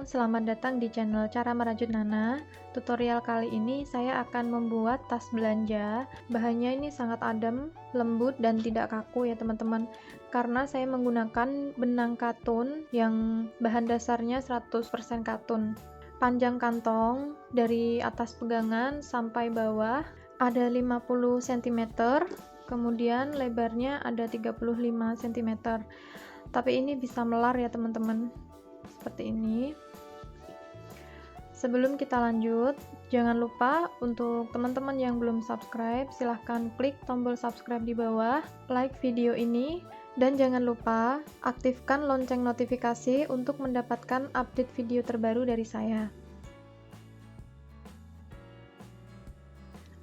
selamat datang di channel Cara Merajut Nana. Tutorial kali ini saya akan membuat tas belanja. Bahannya ini sangat adem, lembut, dan tidak kaku ya teman-teman. Karena saya menggunakan benang katun yang bahan dasarnya 100% katun. Panjang kantong dari atas pegangan sampai bawah ada 50 cm, kemudian lebarnya ada 35 cm. Tapi ini bisa melar ya teman-teman, seperti ini. Sebelum kita lanjut, jangan lupa untuk teman-teman yang belum subscribe, silahkan klik tombol subscribe di bawah, like video ini, dan jangan lupa aktifkan lonceng notifikasi untuk mendapatkan update video terbaru dari saya.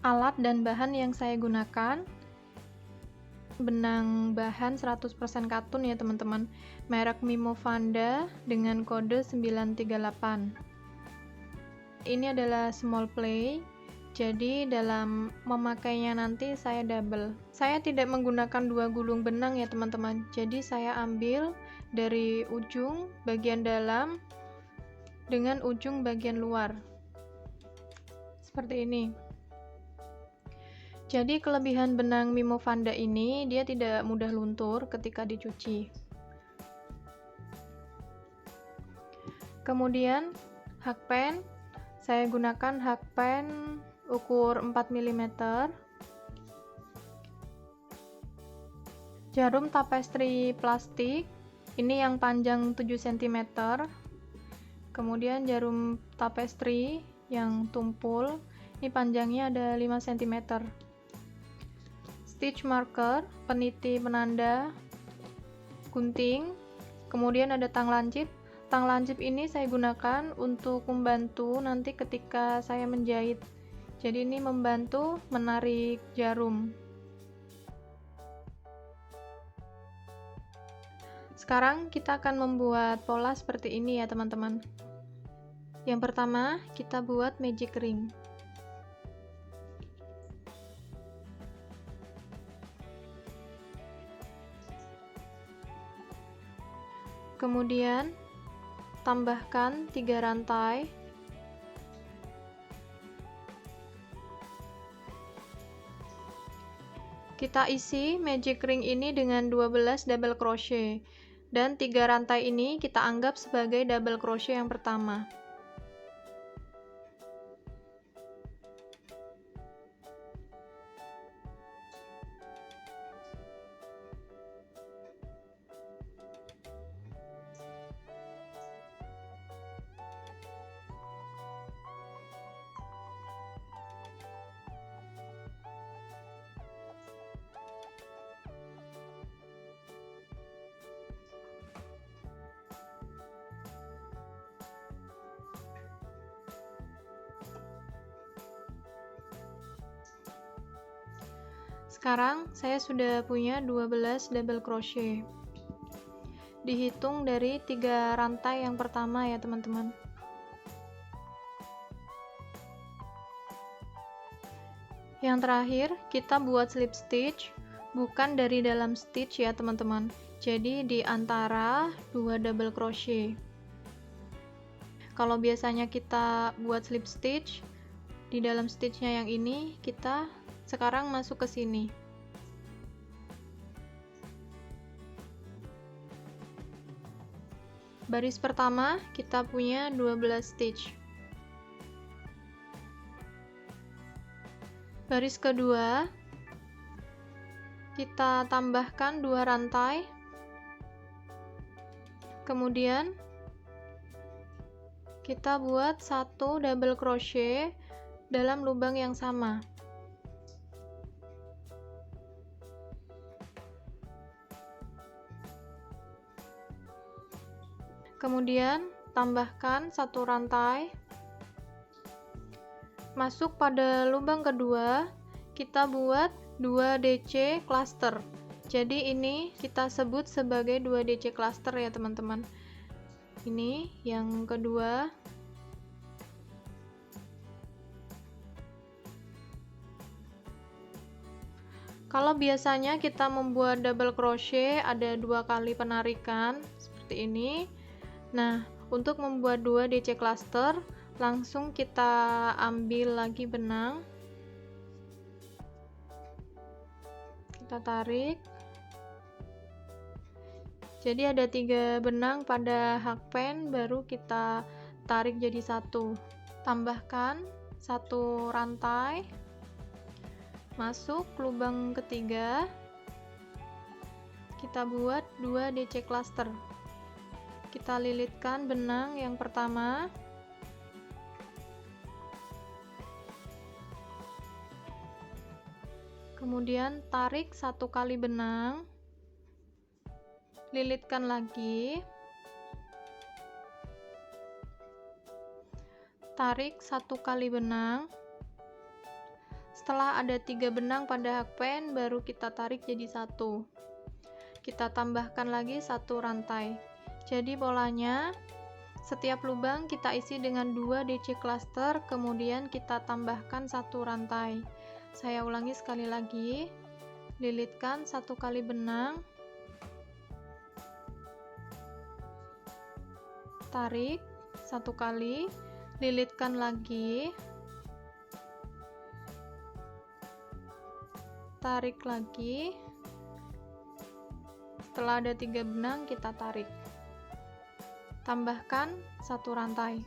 Alat dan bahan yang saya gunakan: benang bahan 100% katun ya teman-teman, merek Mimo Vanda dengan kode 938. Ini adalah small play, jadi dalam memakainya nanti saya double. Saya tidak menggunakan dua gulung benang ya teman-teman, jadi saya ambil dari ujung bagian dalam dengan ujung bagian luar, seperti ini. Jadi kelebihan benang Mimo Vanda ini, dia tidak mudah luntur ketika dicuci. Kemudian hakpen, saya gunakan hakpen ukur 4 mm. Jarum tapestri plastik, ini yang panjang 7 cm. Kemudian jarum tapestri yang tumpul, ini panjangnya ada 5 cm. Stitch marker, peniti penanda, gunting, kemudian ada tang lancip. Tang lancip ini saya gunakan untuk membantu nanti ketika saya menjahit. Jadi ini membantu menarik jarum. Sekarang kita akan membuat pola seperti ini ya teman-teman. Yang pertama, kita buat magic ring. Kemudian tambahkan 3 rantai. Kita isi magic ring ini dengan 12 double crochet, dan 3 rantai ini kita anggap sebagai double crochet yang pertama. Sekarang saya sudah punya 12 double crochet. Dihitung dari 3 rantai yang pertama ya teman-teman. Yang terakhir kita buat slip stitch, bukan dari dalam stitch ya teman-teman. Jadi di antara 2 double crochet. Kalau biasanya kita buat slip stitch di dalam stitchnya yang ini, kita sekarang masuk ke sini. Baris pertama kita punya 12 stitch. Baris kedua kita tambahkan 2 rantai. Kemudian kita buat 1 double crochet dalam lubang yang sama. Kemudian tambahkan 1 rantai, masuk pada lubang kedua, kita buat 2 DC cluster. Jadi ini kita sebut sebagai 2 DC cluster ya teman-teman. Ini yang kedua. Kalau biasanya kita membuat double crochet ada 2 kali penarikan seperti ini. Nah, Untuk membuat 2 DC cluster, langsung kita ambil lagi benang, kita tarik. Jadi ada 3 benang pada hakpen, baru kita tarik jadi satu. Tambahkan satu rantai, masuk lubang ketiga, kita buat 2 DC cluster. Kita lilitkan benang yang pertama, kemudian tarik 1 kali benang, lilitkan lagi, tarik 1 kali benang. Setelah ada 3 benang pada hakpen, baru kita tarik jadi satu. Kita tambahkan lagi 1 rantai. Jadi polanya, setiap lubang kita isi dengan 2 DC cluster, kemudian kita tambahkan 1 rantai. Saya ulangi sekali lagi, lilitkan 1 kali benang, tarik 1 kali, lilitkan lagi, tarik lagi. Setelah ada 3 benang, kita tarik, tambahkan 1 rantai.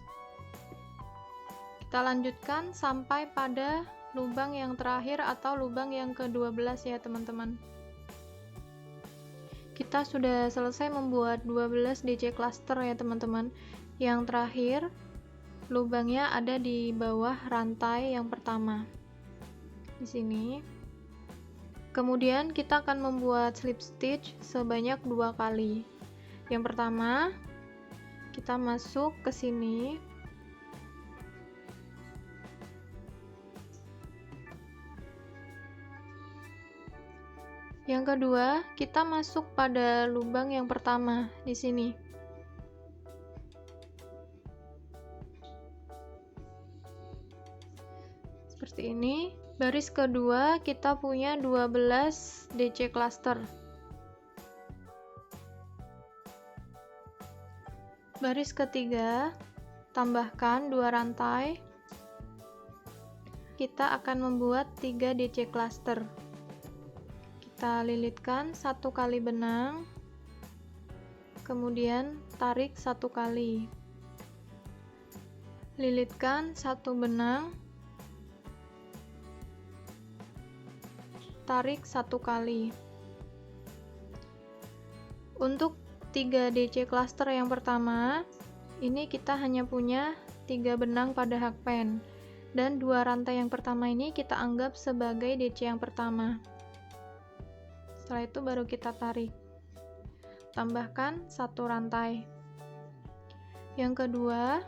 Kita lanjutkan sampai pada lubang yang terakhir atau lubang yang ke-12 ya teman-teman. Kita sudah selesai membuat 12 DC cluster ya teman-teman. Yang terakhir, lubangnya ada di bawah rantai yang pertama, di sini. Kemudian kita akan membuat slip stitch sebanyak 2 kali. Yang pertama, kita masuk ke sini, yang kedua kita masuk pada lubang yang pertama di sini. Seperti ini. Baris kedua kita punya 12 DC cluster. Baris ketiga, tambahkan 2 rantai. Kita akan membuat 3 DC cluster. Kita lilitkan 1 kali benang, kemudian tarik 1 kali. Lilitkan 1 benang, tarik 1 kali. Untuk 3 DC cluster yang pertama, ini kita hanya punya 3 benang pada hakpen, dan 2 rantai yang pertama ini kita anggap sebagai DC yang pertama. Setelah itu baru kita tarik, tambahkan 1 rantai. Yang kedua,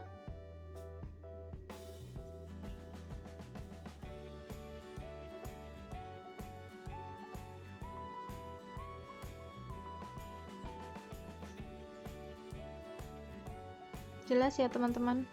jelas ya teman-teman.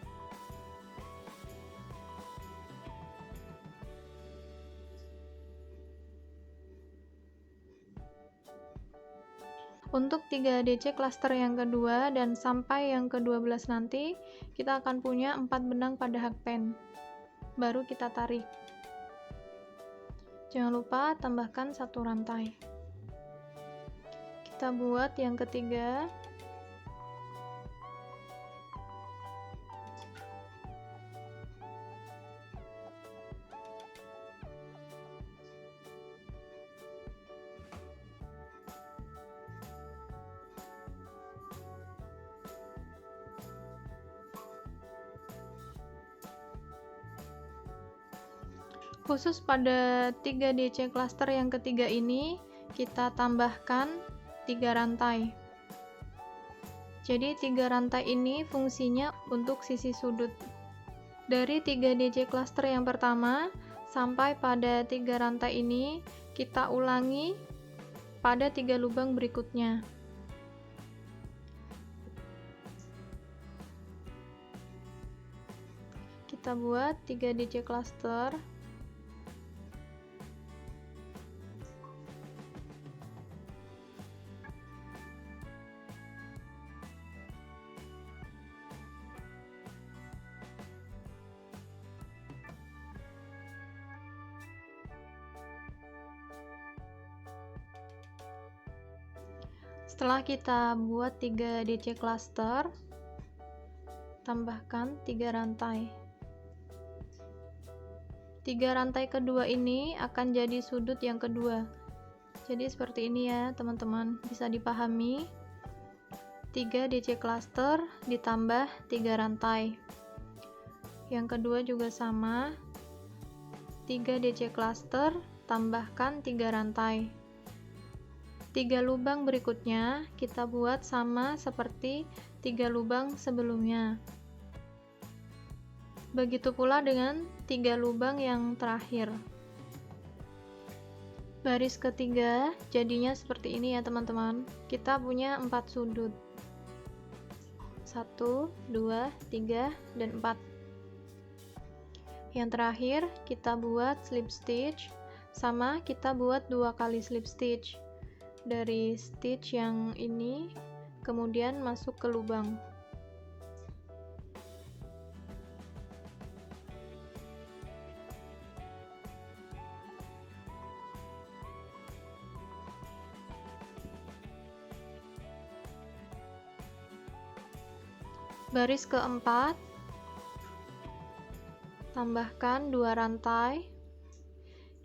Untuk 3 DC cluster yang kedua dan sampai yang ke-12 nanti, kita akan punya 4 benang pada hakpen. Baru kita tarik. Jangan lupa tambahkan 1 rantai. Kita buat yang ketiga. Khusus pada 3 DC cluster yang ketiga ini, kita tambahkan 3 rantai. Jadi 3 rantai ini fungsinya untuk sisi sudut. Dari 3 DC cluster yang pertama sampai pada 3 rantai ini, kita ulangi pada 3 lubang berikutnya. Kita buat 3 DC cluster. Setelah kita buat 3 DC cluster, tambahkan 3 rantai. 3 rantai kedua ini akan jadi sudut yang kedua. Jadi seperti ini ya teman-teman, bisa dipahami. 3 DC cluster ditambah 3 rantai. Yang kedua juga sama, 3 DC cluster tambahkan 3 rantai. 3 lubang berikutnya kita buat sama seperti 3 lubang sebelumnya. Begitu pula dengan 3 lubang yang terakhir. Baris ketiga jadinya seperti ini ya teman-teman. Kita punya 4 sudut. 1, 2, 3, dan 4. Yang terakhir kita buat slip stitch, sama kita buat 2 kali slip stitch. Dari stitch yang ini, kemudian masuk ke lubang. Baris keempat, tambahkan 2 rantai.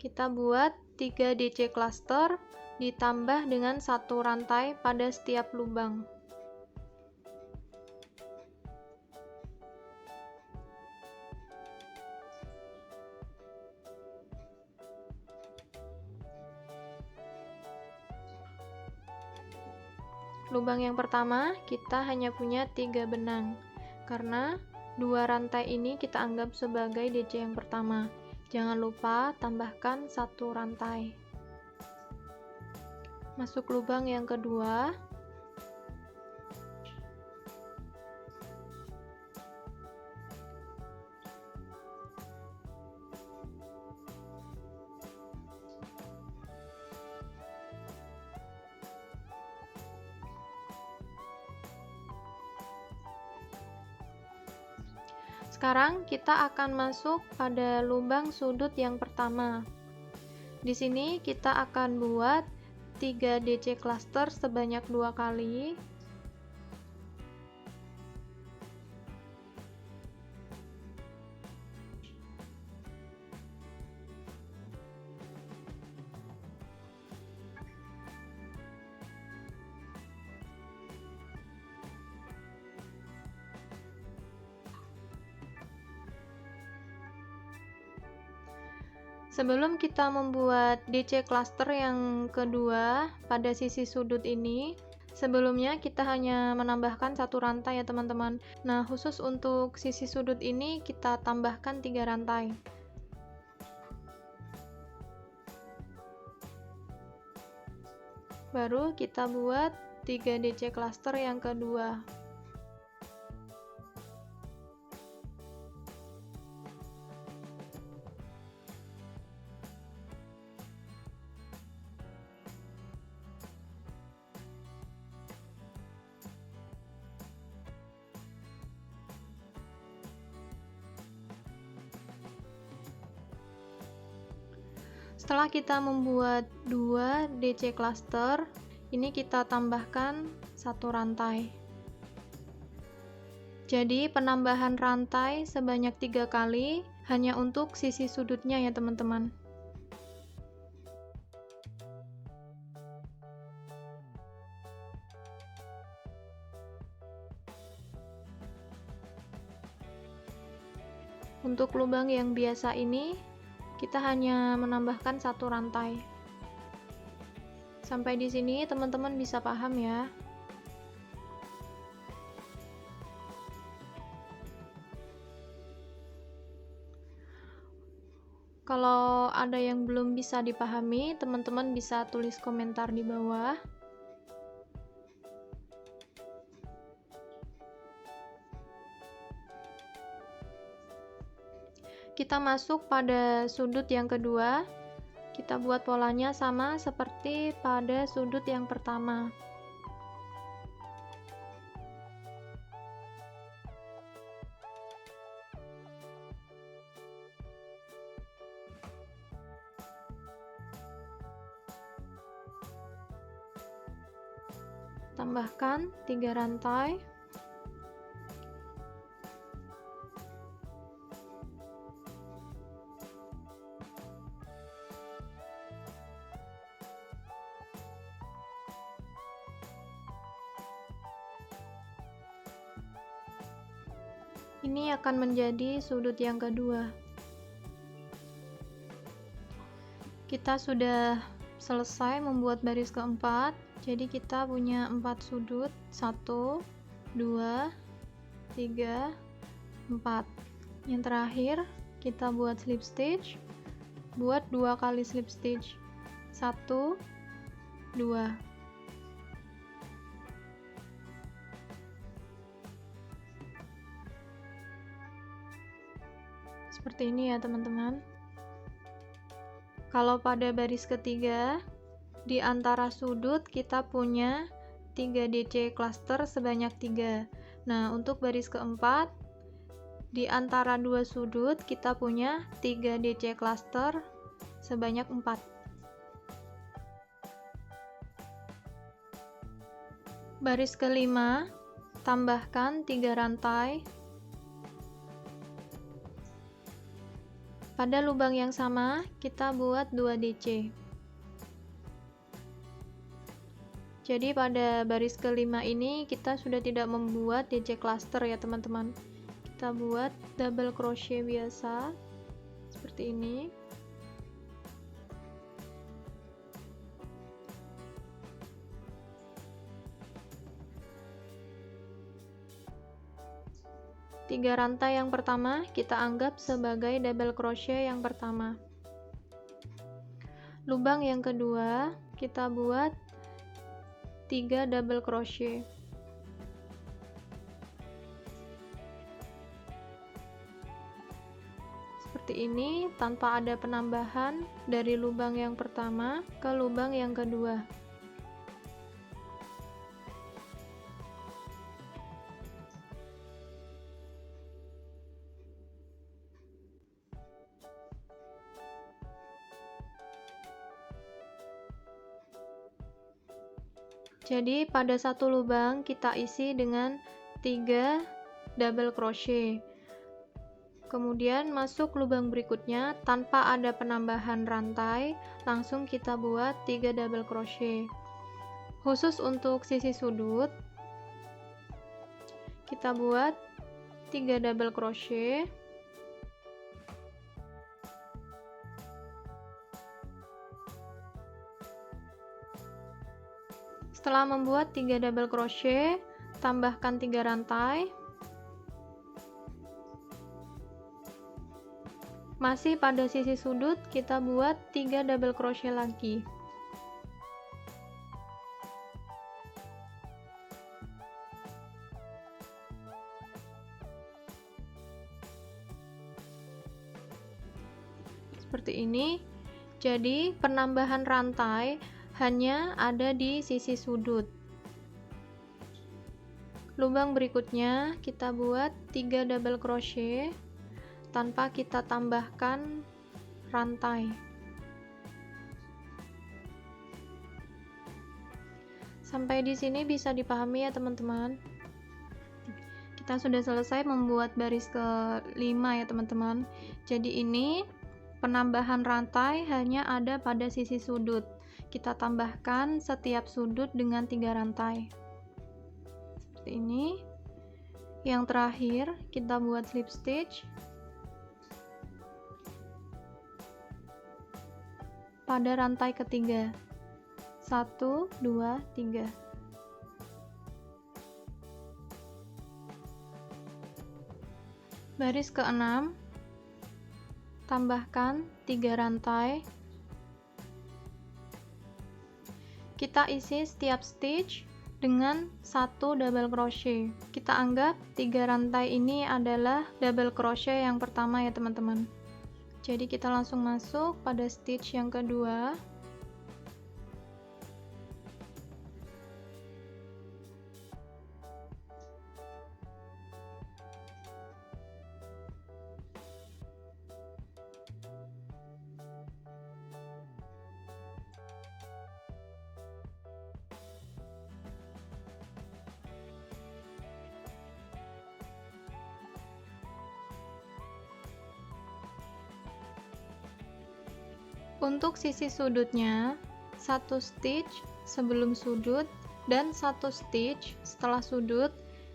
Kita buat 3 DC cluster ditambah dengan 1 rantai pada setiap lubang. Lubang yang pertama kita hanya punya 3 benang, karena 2 rantai ini kita anggap sebagai DC yang pertama. Jangan lupa tambahkan 1 rantai. Masuk lubang yang kedua. Sekarang kita akan masuk pada lubang sudut yang pertama. Di sini kita akan buat 3 DC cluster sebanyak 2 kali. Sebelum kita membuat DC cluster yang kedua pada sisi sudut ini, sebelumnya kita hanya menambahkan 1 rantai ya teman-teman. Nah, khusus untuk sisi sudut ini kita tambahkan 3 rantai. Baru kita buat 3 DC cluster yang kedua. Setelah kita membuat 2 DC cluster, ini kita tambahkan 1 rantai. Jadi penambahan rantai sebanyak 3 kali hanya untuk sisi sudutnya ya teman-teman. Untuk lubang yang biasa ini kita hanya menambahkan 1 rantai. Sampai di sini teman-teman bisa paham ya. Kalau ada yang belum bisa dipahami, teman-teman bisa tulis komentar di bawah. Kita masuk pada sudut yang kedua. Kita buat polanya sama seperti pada sudut yang pertama. tambahkan 3 rantai. Ini akan menjadi sudut yang kedua. Kita sudah selesai membuat baris keempat, jadi kita punya 4 sudut, 1, 2, 3, 4. Yang terakhir kita buat slip stitch, buat 2 kali slip stitch, 1, 2. Seperti ini ya teman-teman. Kalau pada baris ketiga, di antara sudut kita punya 3 DC cluster sebanyak 3. Nah, untuk baris keempat, di antara 2 sudut kita punya 3 DC cluster sebanyak 4. Baris kelima, tambahkan 3 rantai. Pada lubang yang sama, kita buat 2 DC. Jadi pada baris kelima ini kita sudah tidak membuat DC cluster ya teman-teman. Kita buat double crochet biasa seperti ini. Tiga rantai yang pertama kita anggap sebagai double crochet yang pertama. Lubang yang kedua kita buat 3 double crochet. Seperti ini, tanpa ada penambahan dari lubang yang pertama ke lubang yang kedua. Jadi pada satu lubang kita isi dengan 3 double crochet. Kemudian masuk lubang berikutnya tanpa ada penambahan rantai, langsung kita buat 3 double crochet. Khusus untuk sisi sudut, kita buat 3 double crochet. Setelah membuat 3 double crochet, tambahkan 3 rantai. Masih pada sisi sudut, kita buat 3 double crochet lagi. Seperti ini. Jadi, penambahan rantai hanya ada di sisi sudut. Lubang berikutnya kita buat 3 double crochet tanpa kita tambahkan rantai. Sampai di sini bisa dipahami ya teman-teman. Kita sudah selesai membuat baris ke-5 ya teman-teman. Jadi ini penambahan rantai hanya ada pada sisi sudut. Kita tambahkan setiap sudut dengan 3 rantai seperti ini. Yang terakhir kita buat slip stitch pada rantai ketiga, 1, 2, 3. Baris ke-6, tambahkan 3 rantai. Kita isi setiap stitch dengan 1 double crochet. Kita anggap 3 rantai ini adalah double crochet yang pertama ya teman-teman. Jadi kita langsung masuk pada stitch yang kedua. Untuk sisi sudutnya, 1 stitch sebelum sudut dan 1 stitch setelah sudut,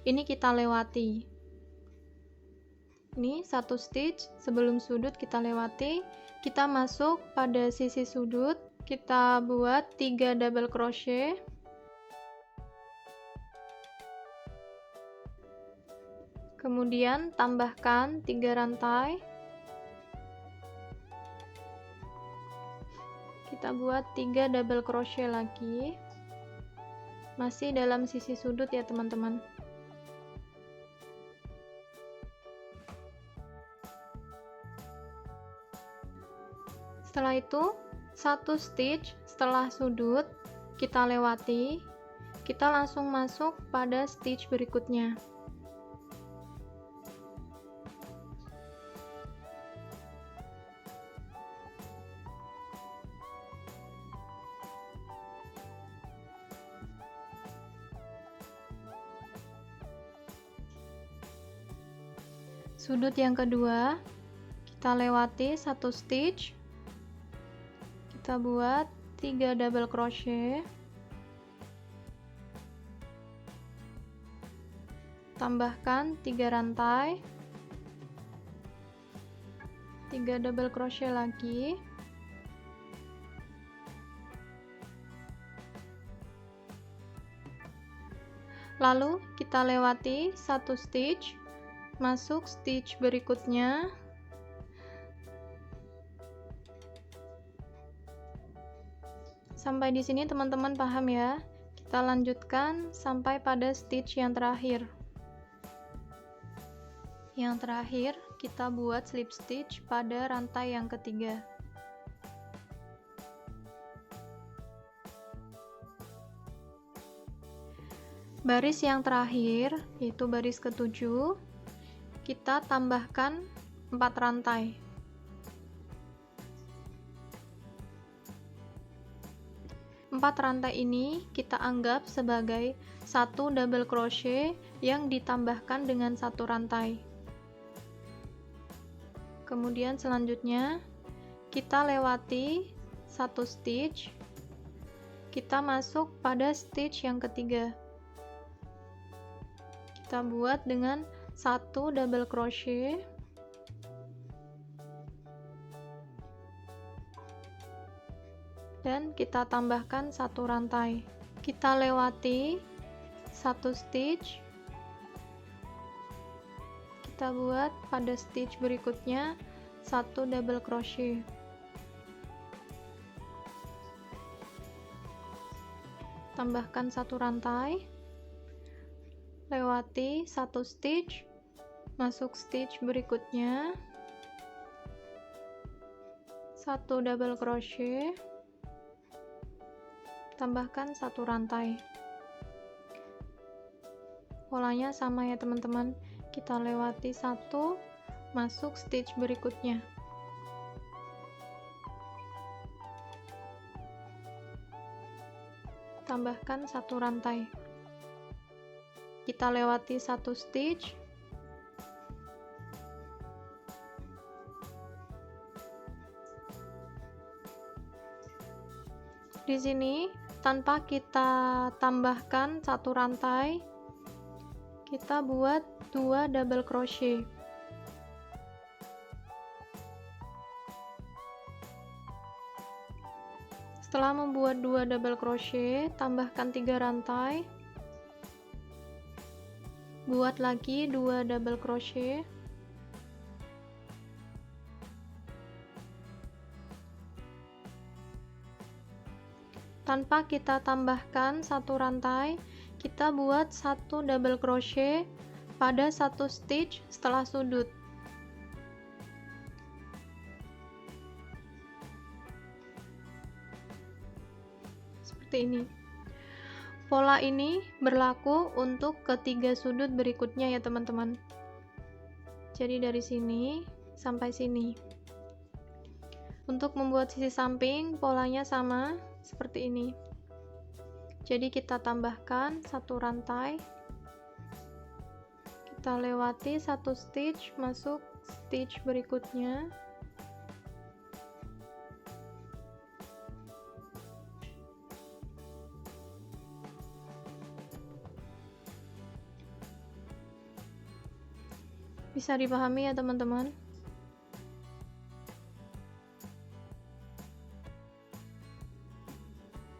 ini kita lewati. Ini 1 stitch sebelum sudut kita lewati, kita masuk pada sisi sudut, kita buat 3 double crochet, kemudian tambahkan 3 rantai, kita buat 3 double crochet lagi, masih dalam sisi sudut ya teman-teman. Setelah itu 1 stitch setelah sudut kita lewati, kita langsung masuk pada stitch berikutnya. Sudut yang kedua kita lewati 1 stitch, kita buat 3 double crochet, tambahkan 3 rantai, 3 double crochet lagi, lalu kita lewati 1 stitch, masuk stitch berikutnya, sampai di sini teman-teman paham ya. Kita lanjutkan sampai pada stitch yang terakhir. Yang terakhir kita buat slip stitch pada rantai yang ketiga. Baris yang terakhir yaitu baris ke-7, kita tambahkan 4 rantai. Empat rantai ini kita anggap sebagai 1 double crochet yang ditambahkan dengan 1 rantai. Kemudian selanjutnya kita lewati 1 stitch, kita masuk pada stitch yang ketiga. Kita buat dengan 1 double crochet, dan kita tambahkan 1 rantai. Kita lewati 1 stitch, kita buat pada stitch berikutnya 1 double crochet, tambahkan 1 rantai, lewati 1 stitch, masuk stitch berikutnya 1 double crochet, tambahkan 1 rantai. Polanya sama ya teman-teman, kita lewati 1, masuk stitch berikutnya, tambahkan 1 rantai, kita lewati 1 stitch, di sini tanpa kita tambahkan 1 rantai, kita buat 2 double crochet. Setelah membuat 2 double crochet, tambahkan 3 rantai, buat lagi 2 double crochet, tanpa kita tambahkan 1 rantai, kita buat 1 double crochet pada 1 stitch setelah sudut. Seperti ini. Pola ini berlaku untuk ketiga sudut berikutnya ya teman-teman. Jadi dari sini sampai sini. Untuk membuat sisi samping, polanya sama seperti ini. Jadi kita tambahkan 1 rantai, kita lewati 1 stitch, masuk stitch berikutnya, Bisa dipahami ya teman-teman?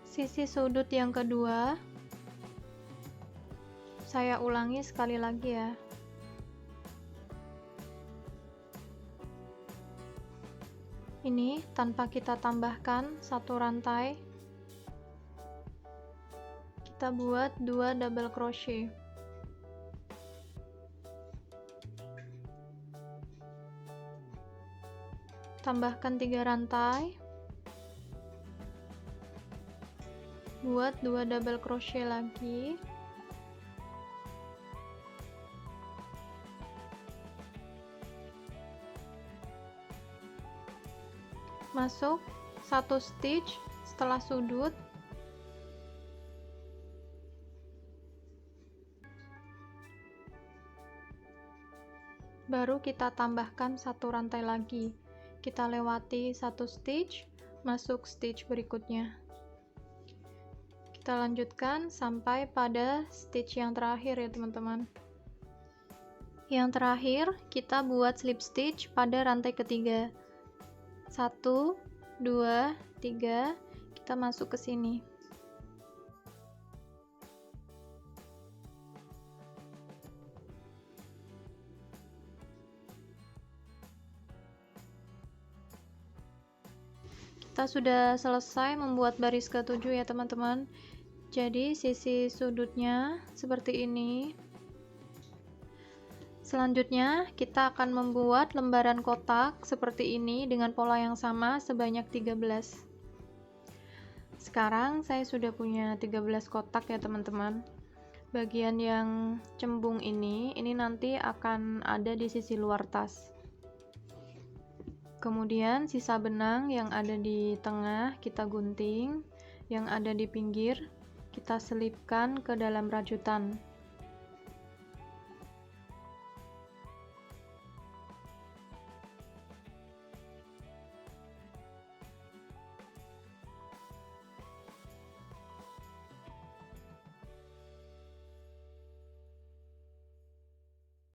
Sisi sudut yang kedua, saya ulangi sekali lagi ya. Ini tanpa kita tambahkan satu rantai, kita buat 2 double crochet. Tambahkan 3 rantai, buat 2 double crochet lagi, masuk 1 stitch setelah sudut, baru kita tambahkan satu rantai lagi, kita lewati 1 stitch, masuk stitch berikutnya. Kita lanjutkan sampai pada stitch yang terakhir ya teman-teman. Yang terakhir kita buat slip stitch pada rantai ketiga. 1, 2, 3, kita masuk ke sini. Kita sudah selesai membuat baris ke-7 ya teman-teman. Jadi sisi sudutnya seperti ini. Selanjutnya kita akan membuat lembaran kotak seperti ini dengan pola yang sama sebanyak 13. Sekarang saya sudah punya 13 kotak ya teman-teman. Bagian yang cembung ini nanti akan ada di sisi luar tas. Kemudian sisa benang yang ada di tengah kita gunting, yang ada di pinggir kita selipkan ke dalam rajutan.